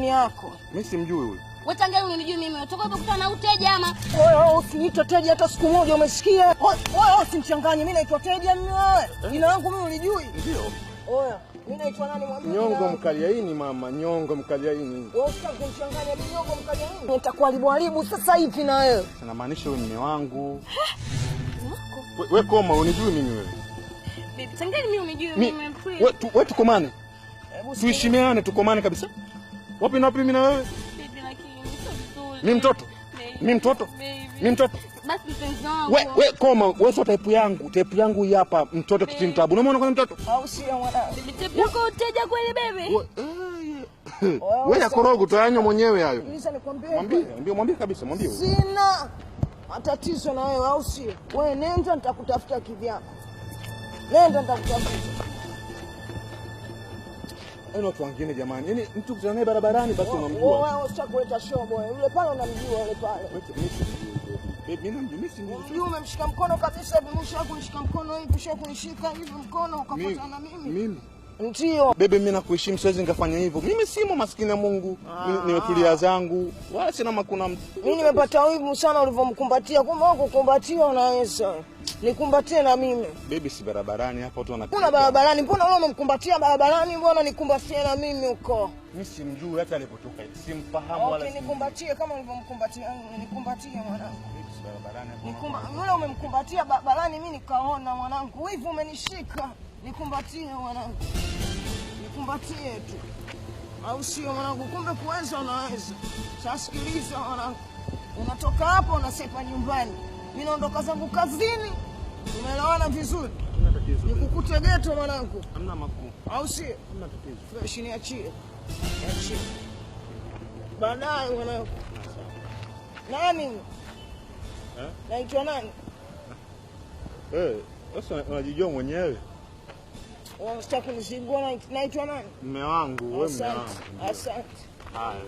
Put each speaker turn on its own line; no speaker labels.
jirani yako.
Mimi simjui huyo.
Wewe tangia unanijui mimi. Unatoka kukutana na uteja ama?
Wewe usiniite Teja hata siku moja, umesikia? Wewe usinichanganye, mimi naitwa Teja mimi wewe. Jina langu mimi ulijui?
Ndio.
Oya, mimi naitwa nani mwambie?
Nyongo Mkaliaini mama, Nyongo Mkaliaini.
Wewe usitaki kunichanganya mimi Nyongo Mkaliaini. Nitakuharibu sasa hivi na wewe.
Inamaanisha wewe mume wangu. Wewe koma unijui mimi wewe.
Bibi, tangia mimi unijui mimi.
Wewe tukomane. Tuheshimiane, tukomane kabisa. Wapi na wapi mimi na wewe?
Bibi lakini sio vizuri.
Mimi mtoto. Mimi mtoto. Mimi mtoto.
Basi mpenzi wangu.
Wewe koma, wewe sio type yangu. Type yangu hii hapa, mtoto kitimtabu. Unaona kwa mtoto?
Au sio mwanangu?
Bibi, type yako uteja kweli bebe?
Wewe ya korogo utayanywa mwenyewe hayo.
Nilisha nikwambie.
Mwambie kabisa, mwambie.
Sina matatizo na wewe, au sio? Wewe nenda, nitakutafuta kivyako. Nenda nitakutafuta.
Watu wengine jamani. Yaani mtu kutana naye barabarani basi unamjua.
Wewe usitaki kuleta show boy. Yule pale unamjua yule pale.
Mimi namjua simjui.
Unajua umemshika mkono kabisa hivi, mwisho kunishika mkono hivi, kisha kunishika hivi mkono ukapata na mimi.
Mimi.
Ndio.
Bebe mimi nakuheshimu, siwezi nikafanya hivyo. Mimi simo maskini ya Mungu. Nimetulia zangu. Wala sina makuna mtu.
Mimi nimepata wivu sana ulivyomkumbatia. Kumbe wako kukumbatia unaweza. Nikumbatie na mimi.
Bebe si barabarani hapa watu
Kuna barabarani, mbona wewe umemkumbatia barabarani, mbona nikumbatie na mimi huko?
Mimi simjui hata alipotoka. Simfahamu wala
simjui. Nikumbatie kama ulivyomkumbatia, nikumbatie mwanangu.
Barabarani
Yule umemkumbatia barabarani, mimi nikaona mwanangu. Wivu umenishika. Nikumbatie mwanangu. Nikumbatie tu. Au sio mwanangu? Kumbe kuweza unaweza. Sasa sikiliza mwanangu. Unatoka hapo unasepa nyumbani. Mimi naondoka zangu kazini. Umeelewana vizuri?
Hamna tatizo.
Nikukute geto mwanangu.
Hamna makuu.
Au sio?
Hamna tatizo.
Fresh niachie. Niachie. Baadaye mwanangu. Nani? Naitwa nani?
Sasa unajijua mwenyewe.
Unataka kunizingua naitwa nani?
Mume wangu, wewe mume wangu.
Asante.
Haya.